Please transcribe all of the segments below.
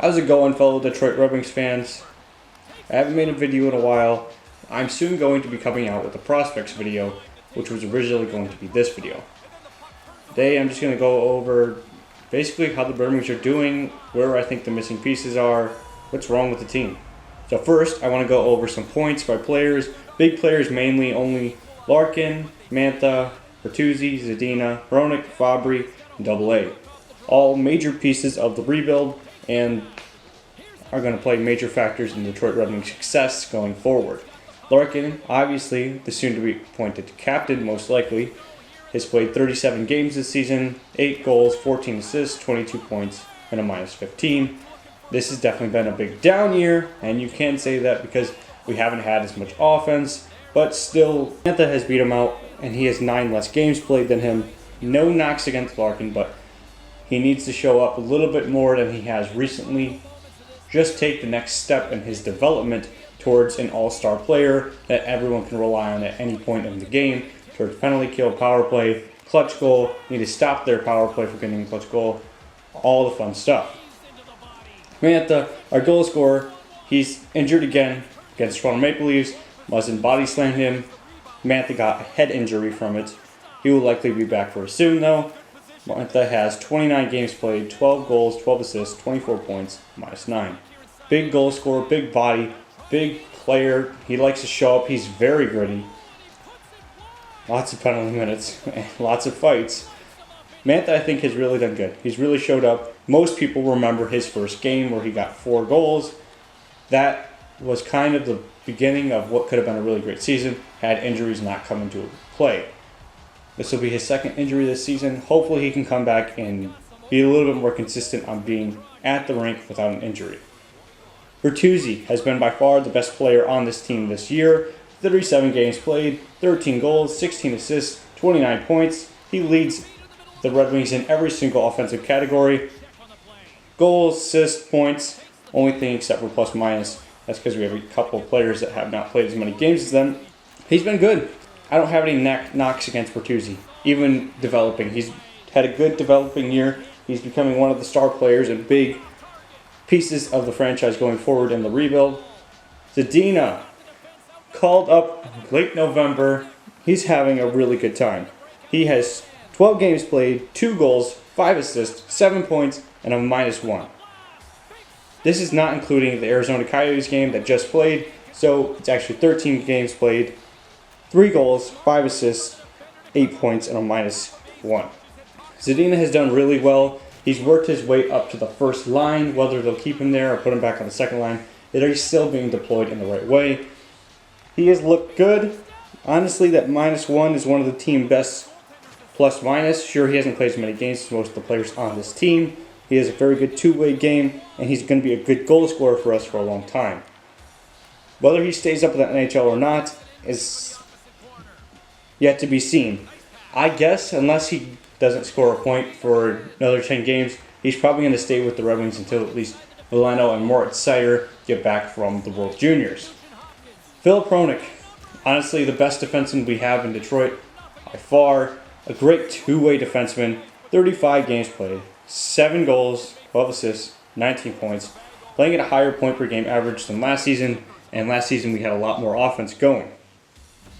How's it going, fellow Detroit Red Wings fans? I haven't made a video in a while. I'm soon going to be coming out with a prospects video, which was originally going to be this video. Today I'm just going to go over basically how the Red Wings are doing, where I think the missing pieces are, what's wrong with the team. So first, I want to go over some points by players. Big players mainly only Larkin, Mantha, Bertuzzi, Zadina, Hronek, Fabry, and AA. All major pieces of the rebuild and are going to play major factors in the Detroit Red Wings' success going forward. Larkin, obviously the soon-to-be appointed captain, most likely, has played 37 games this season, 8 goals, 14 assists, 22 points, and a -15. This has definitely been a big down year, and you can say that because we haven't had as much offense, but still, Mantha has beat him out, and he has 9 less games played than him. No knocks against Larkin, but he needs to show up a little bit more than he has recently. Just take the next step in his development towards an all-star player that everyone can rely on at any point in the game, towards penalty kill, power play, clutch goal. Need to stop their power play for getting a clutch goal. All the fun stuff. Mantha, our goal scorer, he's injured again against Toronto Maple Leafs. Muzzin body slammed him. Mantha got a head injury from it. He will likely be back for soon though. Mantha has 29 games played, 12 goals, 12 assists, 24 points, -9. Big goal scorer, big body, big player. He likes to show up. He's very gritty. Lots of penalty minutes, lots of fights. Mantha, I think, has really done good. He's really showed up. Most people remember his first game where he got 4 goals. That was kind of the beginning of what could have been a really great season had injuries not come into play. This will be his second injury this season. Hopefully he can come back and be a little bit more consistent on being at the rink without an injury. Bertuzzi has been by far the best player on this team this year. 37 games played, 13 goals, 16 assists, 29 points. He leads the Red Wings in every single offensive category. Goals, assists, points, only thing except for plus minus. That's because we have a couple of players that have not played as many games as them. He's been good. I don't have any knocks against Bertuzzi, even developing. He's had a good developing year. He's becoming one of the star players and big pieces of the franchise going forward in the rebuild. Zadina, called up late November. He's having a really good time. He has 12 games played, 2 goals, 5 assists, 7 points, and a -1. This is not including the Arizona Coyotes game that just played, so it's actually 13 games played, 3 goals, 5 assists, 8 points, and a -1. Zadina has done really well. He's worked his way up to the first line. Whether they'll keep him there or put him back on the second line, he's still being deployed in the right way. He has looked good. Honestly, that -1 is one of the team best plus minus. Sure, he hasn't played as many games as most of the players on this team. He has a very good two-way game, and he's going to be a good goal scorer for us for a long time. Whether he stays up in the NHL or not is yet to be seen. I guess, unless he doesn't score a point for another 10 games, he's probably going to stay with the Red Wings until at least Milano and Moritz Seider get back from the World Juniors. Filip Hronek, honestly the best defenseman we have in Detroit by far. A great two-way defenseman, 35 games played, 7 goals, 12 assists, 19 points, playing at a higher point per game average than last season, and last season we had a lot more offense going.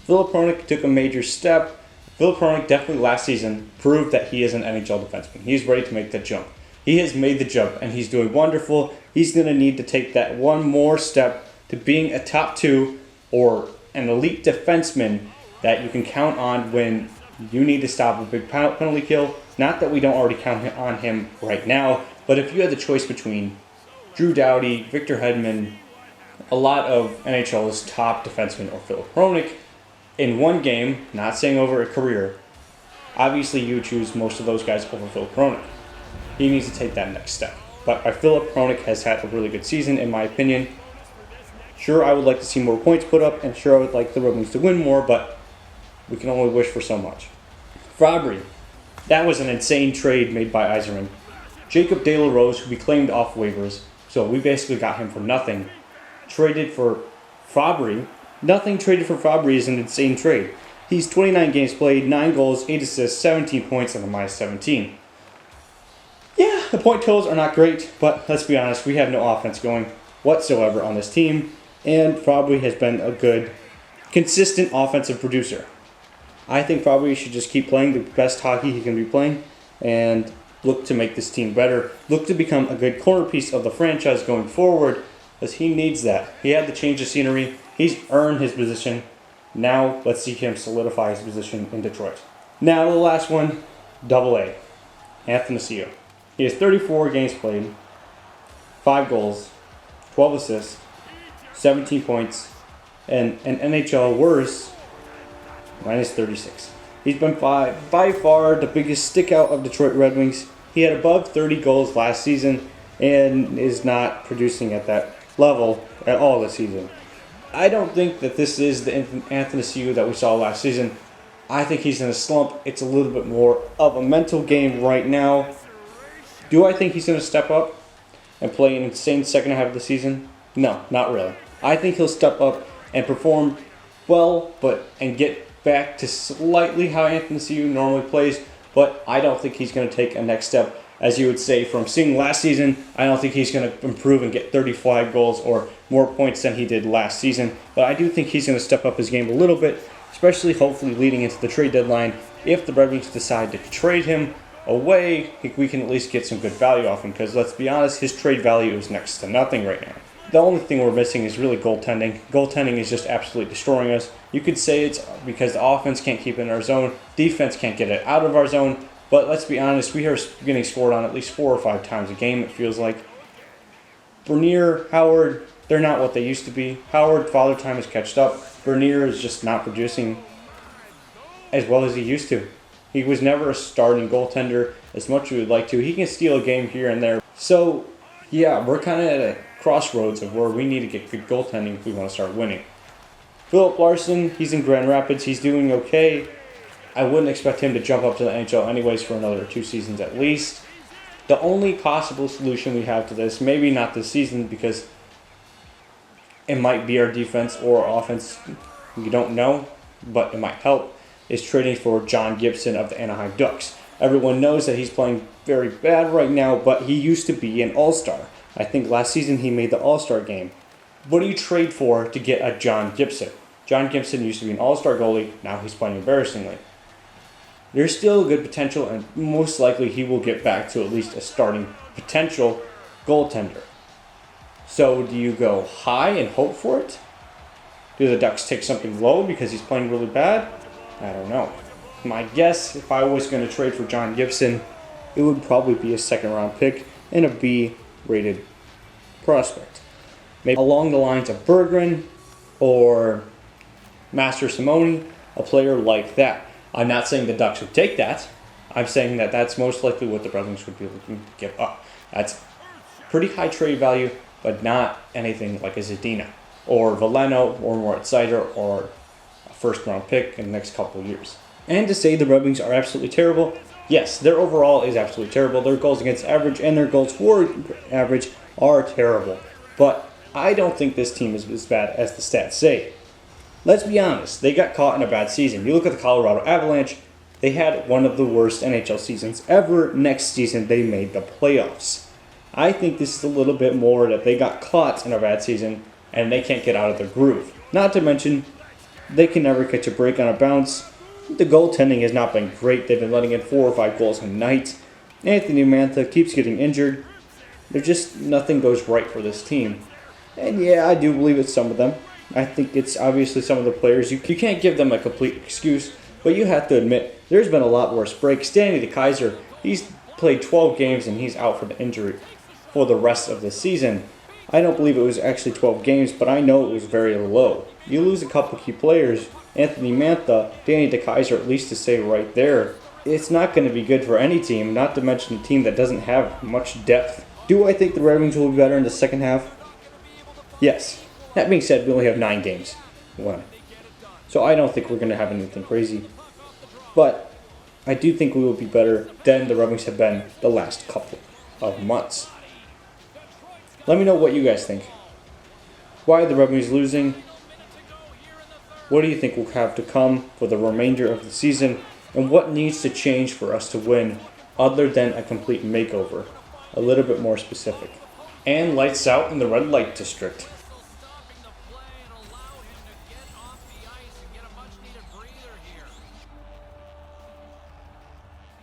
Filip Hronek took a major step. Filip Hronek definitely last season proved that he is an NHL defenseman. He's ready to make that jump. He has made the jump, and he's doing wonderful. He's going to need to take that one more step to being a top 2 or an elite defenseman that you can count on when you need to stop a big penalty kill. Not that we don't already count on him right now, but if you had the choice between Drew Doughty, Victor Hedman, a lot of NHL's top defensemen, or Filip Hronek, in one game, not saying over a career, obviously you choose most of those guys over Filip Hronek. He needs to take that next step. But Filip Hronek has had a really good season, in my opinion. Sure, I would like to see more points put up, and sure, I would like the Red Wings to win more, but we can only wish for so much. Fabry, that was an insane trade made by Yzerman. Jacob De La Rose, who we claimed off waivers, so we basically got him for nothing, traded for Fabry. Nothing traded for Fabry is an insane trade. He's 29 games played, 9 goals, 8 assists, 17 points, and a -17. Yeah, the point totals are not great, but let's be honest, we have no offense going whatsoever on this team, and Fabry has been a good, consistent offensive producer. I think Fabry should just keep playing the best hockey he can be playing, and look to make this team better. Look to become a good corner piece of the franchise going forward, because he needs that. He had to change the scenery. He's earned his position. Now let's see him solidify his position in Detroit. Now the last one, AA, Athanasiou. He has 34 games played, 5 goals, 12 assists, 17 points, and an NHL worse, minus 36. He's been by far the biggest stickout of Detroit Red Wings. He had above 30 goals last season and is not producing at that level at all this season. I don't think that this is the Athanasiou that we saw last season. I think he's in a slump. It's a little bit more of a mental game right now. Do I think he's going to step up and play an insane second half of the season? No, not really. I think he'll step up and perform well, and get back to slightly how Athanasiou normally plays, but I don't think he's going to take a next step, as you would say, from seeing last season. I don't think he's going to improve and get 35 goals or more points than he did last season, but I do think he's going to step up his game a little bit, especially hopefully leading into the trade deadline. If the Red Wings decide to trade him away, I think we can at least get some good value off him, because let's be honest, his trade value is next to nothing right now. The only thing we're missing is really goaltending. Goaltending is just absolutely destroying us. You could say it's because the offense can't keep it in our zone, defense can't get it out of our zone, but let's be honest, we are getting scored on at least 4 or 5 times a game, it feels like. Bernier, Howard, they're not what they used to be. Howard, father time has catched up. Bernier is just not producing as well as he used to. He was never a starting goaltender as much as we would like to. He can steal a game here and there. So, yeah, we're kind of at a crossroads of where we need to get good goaltending if we want to start winning. Philip Larson, he's in Grand Rapids. He's doing okay. I wouldn't expect him to jump up to the NHL anyways for another 2 seasons at least. The only possible solution we have to this, maybe not this season because it might be our defense or offense, you don't know, but it might help, is trading for John Gibson of the Anaheim Ducks. Everyone knows that he's playing very bad right now, but he used to be an all-star. I think last season he made the all-star game. What do you trade for to get a John Gibson? John Gibson used to be an all-star goalie, now he's playing embarrassingly. There's still good potential, and most likely he will get back to at least a starting potential goaltender. So do you go high and hope for it? Do the Ducks take something low because he's playing really bad? I don't know. My guess, if I was going to trade for John Gibson, it would probably be a second-round pick and a B-rated prospect. Maybe along the lines of Berggren or Master Simone, a player like that. I'm not saying the Ducks would take that. I'm saying that that's most likely what the Red Wings would be looking to give up. That's pretty high trade value, but not anything like a Zadina or Veleno or Moritz Seider or a first-round pick in the next couple of years. And to say the Red Wings are absolutely terrible, yes, their overall is absolutely terrible. Their goals against average and their goals for average are terrible. But I don't think this team is as bad as the stats say. Let's be honest, they got caught in a bad season. You look at the Colorado Avalanche, they had one of the worst NHL seasons ever. Next season, they made the playoffs. I think this is a little bit more that they got caught in a bad season and they can't get out of their groove. Not to mention, they can never catch a break on a bounce. The goaltending has not been great. They've been letting in 4 or 5 goals a night. Anthony Mantha keeps getting injured. Nothing goes right for this team. And yeah, I do believe it's some of them. I think it's obviously some of the players. You can't give them a complete excuse, but you have to admit there's been a lot worse breaks. Danny DeKeyser, he's played 12 games and he's out for the injury for the rest of the season. I don't believe it was actually 12 games, but I know it was very low. You lose a couple key players, Anthony Mantha, Danny DeKeyser, at least to say right there, it's not going to be good for any team, not to mention a team that doesn't have much depth. Do I think the Red Wings will be better in the second half? Yes. That being said, we only have 9 games left. So I don't think we're going to have anything crazy. But I do think we will be better than the Red Wings have been the last couple of months. Let me know what you guys think. Why are the Red Wings losing? What do you think will have to come for the remainder of the season? And what needs to change for us to win other than a complete makeover, a little bit more specific. And lights out in the red light district.